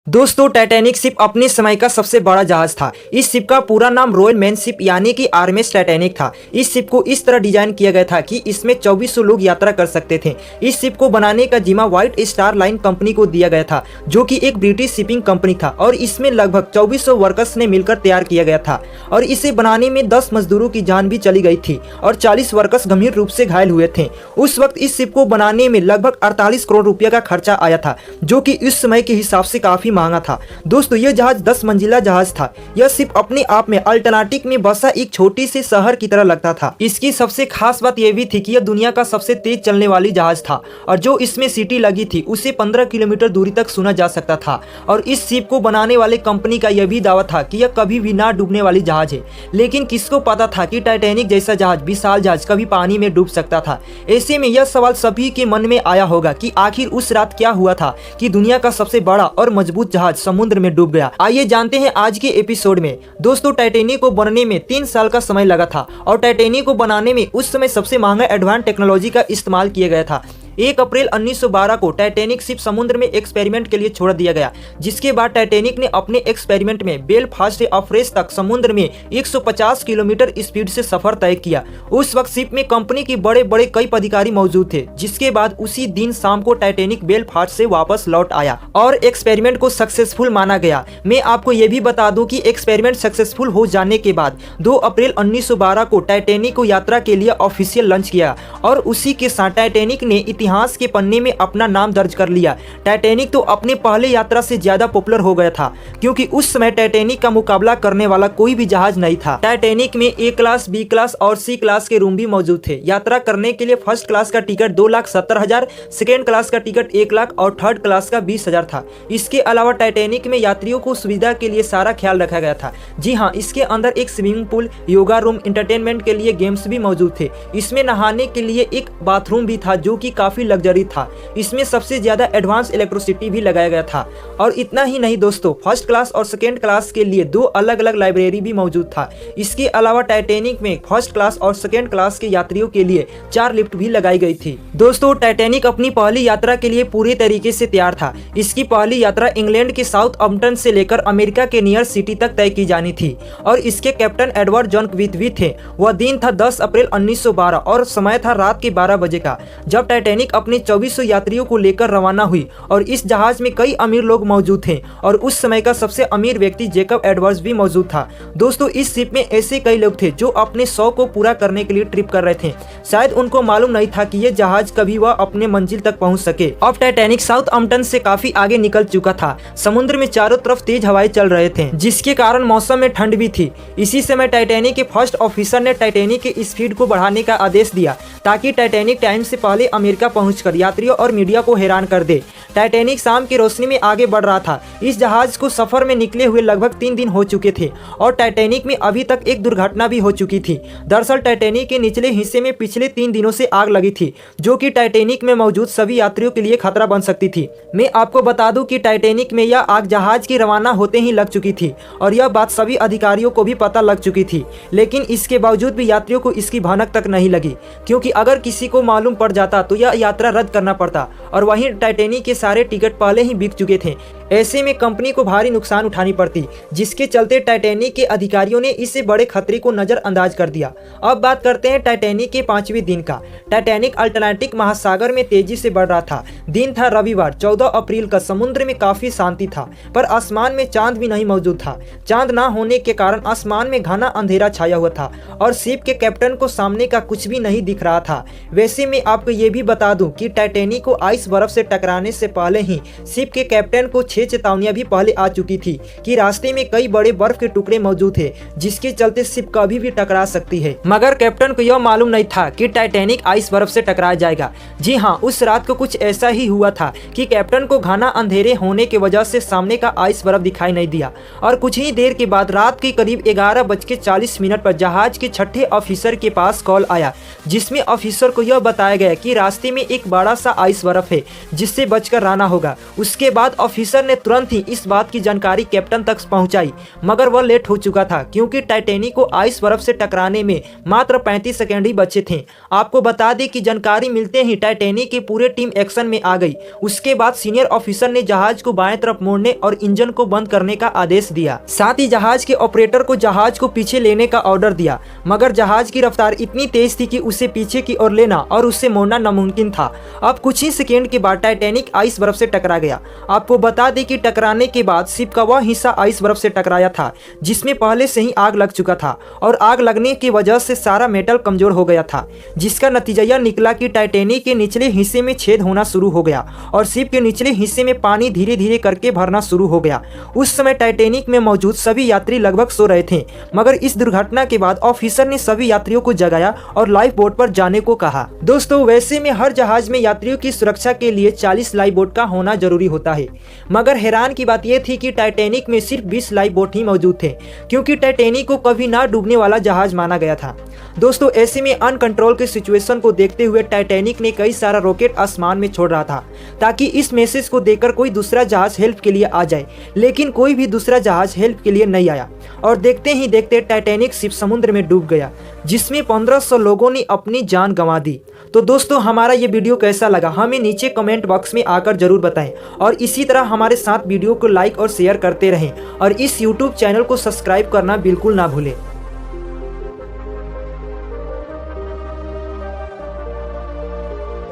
दोस्तों, Titanic ship अपने समय का सबसे बड़ा जहाज था। इस शिप का पूरा नाम रॉयल मैन शिप यानी कि आरएमएस टाइटैनिक था। इस शिप को इस तरह डिजाइन किया गया था कि इसमें 2400 लोग यात्रा कर सकते थे। इस शिप को बनाने का जिम्मा व्हाइट स्टार लाइन कंपनी को दिया गया था, जो कि एक ब्रिटिश शिपिंग कंपनी था, और इसमें लगभग 2400 वर्कर्स ने मिलकर तैयार किया गया था। और इसे बनाने में 10 मजदूरों की जान भी चली गई थी और 40 वर्कर्स गंभीर रूप से घायल हुए थे। उस वक्त इस शिप को बनाने में लगभग 48 करोड़ रुपये का खर्चा आया था, जो कि उस समय के हिसाब से काफी महंगा था। दोस्तों, यह जहाज 10 मंजिला जहाज था। यह शिप अपने आप में अल्टरनाटिक में बसा एक छोटी सी शहर की तरह लगता था। इसकी सबसे खास बात यह भी थी कि यह दुनिया का सबसे तेज चलने वाली जहाज था, और जो इसमें सीटी लगी थी उसे 15 किलोमीटर दूरी तक सुना जा सकता था। और इस शिप को बनाने वाले कंपनी का यह भी दावा था कि यह कभी भी ना डूबने वाली जहाज है। लेकिन किसको पता था कि टाइटैनिक जैसा जहाज, विशाल जहाज, कभी पानी में डूब सकता था। ऐसे में यह सवाल सभी के मन में आया होगा कि आखिर उस रात क्या हुआ था कि दुनिया का सबसे बड़ा और मजबूत जहाज समुद्र में डूब गया। आइए जानते हैं आज के एपिसोड में। दोस्तों, टाइटैनिक को बनने में 3 साल का समय लगा था, और टाइटैनिक को बनाने में उस समय सबसे महंगा एडवांस टेक्नोलॉजी का इस्तेमाल किया गया था। 1 अप्रैल 1912 को टाइटैनिक शिप समुद्र में एक्सपेरिमेंट के लिए छोड़ दिया गया, जिसके बाद टाइटैनिक ने अपने एक्सपेरिमेंट में बेलफास्ट से अफ्रेश तक समुद्र में 150 किलोमीटर स्पीड से सफर तय किया। उस वक्त शिप में कंपनी के बड़े बड़े कई अधिकारी मौजूद थे, जिसके बाद उसी दिन शाम को टाइटैनिक बेलफास्ट से वापस लौट आया और एक्सपेरिमेंट को सक्सेसफुल माना गया। मैं आपको यह भी बता दूं कि एक्सपेरिमेंट सक्सेसफुल हो जाने के बाद 2 अप्रैल 1912 को टाइटैनिक को यात्रा के लिए ऑफिशियल लॉन्च किया, और उसी के साथ टाइटैनिक ने इतिहास के पन्ने में अपना नाम दर्ज कर लिया। टाइटैनिक तो अपने पहले यात्रा से ज्यादा पॉपुलर हो गया था, क्योंकि उस समय टाइटैनिक का मुकाबला करने वाला कोई भी जहाज नहीं था। टाइटैनिक में ए क्लास, बी क्लास और सी क्लास के रूम भी मौजूद थे। यात्रा करने के लिए फर्स्ट क्लास का टिकट 2,70,000, सेकेंड क्लास का टिकट 1 लाख और थर्ड क्लास का 20,000 था। इसके अलावा टाइटैनिक में यात्रियों को सुविधा के लिए सारा ख्याल रखा गया था। जी हाँ, इसके अंदर एक swimming pool, yoga room, entertainment के लिए गेम्स भी मौजूद थे। इसमें नहाने के लिए एक बाथरूम भी था, जो कि काफी लग्जरी था। इसमें सबसे ज्यादा एडवांस इलेक्ट्रिसिटी भी लगाया गया था। और इतना ही नहीं दोस्तों, फर्स्ट क्लास और सेकेंड क्लास के लिए 2 अलग अलग लाइब्रेरी भी मौजूद था। इसके अलावा टाइटैनिक में फर्स्ट क्लास और सेकेंड क्लास के यात्रियों के लिए 4 लिफ्ट भी लगाई गई थी। दोस्तों, टाइटैनिक अपनी पहली यात्रा के लिए पूरी तरीके से तैयार था। इसकी पहली यात्रा इंग्लैंड के साउथहैम्पटन से लेकर अमेरिका के न्यूयॉर्क सिटी तक तय की जानी थी, और इसके कैप्टन एडवर्ड जॉन क्विथवी थे। वह दिन था 10 अप्रैल 1912 और समय था रात के 12 बजे का, जब टाइटैनिक अपने 2400 यात्रियों को लेकर रवाना हुई। और इस जहाज में कई अमीर लोग मौजूद थे, और उस समय का सबसे अमीर व्यक्ति जेकब एडवर्ड्स भी मौजूद था। दोस्तों, इस शिप में ऐसे कई लोग थे जो अपने शौक को पूरा करने के लिए ट्रिप कर रहे थे। शायद उनको मालूम नहीं था कि यह जहाज कभी वह अपने मंजिल तक पहुंच सके। अब टाइटैनिक साउथहैम्पटन से काफी आगे निकल चुका था। समुद्र में चारों तरफ तेज हवाएं चल रहे थे, जिसके कारण मौसम में ठंड भी थी। इसी समय टाइटैनिक के फर्स्ट ऑफिसर ने टाइटैनिक की स्पीड को बढ़ाने का आदेश दिया, ताकि टाइटैनिक टाइम से पहले अमेरिका पहुंचकर यात्रियों और मीडिया को हैरान कर दे। टाइटैनिक शाम की रोशनी में आगे बढ़ रहा था। इस जहाज को सफर में निकले हुए लगभग 3 दिन हो चुके थे, और टाइटैनिक में अभी तक एक दुर्घटना भी हो चुकी थी। दरअसल टाइटैनिक के निचले हिस्से में पिछले 3 दिनों से आग लगी थी, जो कि टाइटैनिक में मौजूद सभी यात्रियों के लिए खतरा बन सकती थी। मैं आपको बता दूं कि टाइटैनिक में यह आग जहाज के रवाना होते ही लग चुकी थी, और यह बात सभी अधिकारियों को भी पता लग चुकी थी। लेकिन इसके बावजूद भी यात्रियों को इसकी भनक तक नहीं लगी, क्योंकि अगर किसी को मालूम पड़ जाता तो यह यात्रा रद्द करना पड़ता, और वहीं टाइटैनिक के सारे टिकट पहले ही बिक चुके थे। ऐसे में कंपनी को भारी नुकसान उठानी पड़ती, जिसके चलते टाइटैनिक के अधिकारियों ने इसे बड़े खतरे को नजरअंदाज कर दिया। अब बात करते हैं टाइटैनिक के 5वें दिन का। टाइटैनिक अटलांटिक महासागर में तेजी से बढ़ रहा था। दिन था रविवार 14 अप्रैल का। समुद्र में काफी शांति था, पर आसमान में चांद भी नहीं मौजूद था। चांद न होने के कारण आसमान में घना अंधेरा छाया हुआ था, और शिप के कैप्टन को सामने का कुछ भी नहीं दिख रहा था। वैसे मैं आपको ये भी बता दूं कि टाइटैनिक को आइस बर्फ से टकराने से पहले ही शिप के कैप्टन को 6 चेतावनियां भी पहले आ चुकी थी कि रास्ते में कई बड़े बर्फ के टुकड़े मौजूद थे, जिसके चलते शिप कभी भी टकरा सकती है। मगर कैप्टन को यह मालूम नहीं था कि टाइटैनिक आइस बर्फ से टकरा जाएगा। जी हाँ, उस रात को कुछ ऐसा ही हुआ था कि कैप्टन को घना अंधेरे होने की वजह से सामने का आइस बर्फ दिखाई नहीं दिया, और कुछ ही देर के बाद रात के करीब 11:40 पर जहाज के 6ठे ऑफिसर के पास कॉल आया, जिसमें ऑफिसर को यह बताया गया कि रास्ते में में एक बड़ा सा आइस बर्फ है जिससे बचकर रहना होगा। उसके बाद ऑफिसर ने तुरंत ही इस बात की जानकारी कैप्टन तक पहुंचाई, मगर वह लेट हो चुका था क्योंकि टाइटैनिक को आइस बर्फ से टकराने में मात्र 35 सेकंड ही बचे थे। आपको बता दें कि जानकारी मिलते ही टाइटैनिक की पूरी टीम एक्शन में आ गई। उसके बाद सीनियर ऑफिसर ने जहाज को बाएं तरफ मोड़ने और इंजन को बंद करने का आदेश दिया। साथ ही जहाज के ऑपरेटर को जहाज को पीछे लेने का ऑर्डर दिया, मगर जहाज की रफ्तार इतनी तेज थी कि उसे पीछे की ओर लेना और उससे मोड़ना नामुमकिन था। अब कुछ ही सेकेंड के बाद टाइटैनिक आइस बर्फ से टकरा गया। आपको बता दें कि टकराने के बाद शिप का वह हिस्सा आइस बर्फ से टकराया था जिसमें पहले से ही आग लग चुका था, और आग लगने की वजह से सारा मेटल कमजोर हो गया था, जिसका नतीजा यह निकला कि टाइटैनिक के निचले हिस्से में छेद होना शुरू हो गया और शिप के निचले हिस्से में पानी धीरे धीरे करके भरना शुरू हो गया। उस समय टाइटैनिक में मौजूद सभी यात्री लगभग सो रहे थे, मगर इस दुर्घटना के बाद ऑफिसर ने सभी यात्रियों को जगाया और लाइफ बोट पर जाने को कहा। दोस्तों, वैसे में हर जहाज में यात्रियों की सुरक्षा के लिए 40 लाइफ बोट का होना जरूरी होता है, मगर हैरान की बात यह थी कि टाइटैनिक में सिर्फ 20 लाइफ बोट ही मौजूद थे, क्योंकि टाइटैनिक को कभी ना डूबने वाला जहाज माना गया था। दोस्तों, ऐसे में अनकंट्रोल के सिचुएशन को देखते हुए टाइटैनिक ने कई सारा रॉकेट आसमान में छोड़ रहा था ताकि इस मैसेज को देखकर कोई दूसरा जहाज हेल्प के लिए आ जाए, लेकिन कोई भी दूसरा जहाज हेल्प के लिए नहीं आया और देखते ही देखते टाइटैनिक शिप समुद्र में डूब गया, जिसमें 1500 लोगों ने अपनी जान गंवा दी। तो दोस्तों, हमारा ये वीडियो कैसा लगा हमें नीचे कमेंट बॉक्स में आकर जरूर बताएं, और इसी तरह हमारे साथ वीडियो को लाइक और शेयर करते रहें, और इस YouTube चैनल को सब्सक्राइब करना बिल्कुल ना भूलें।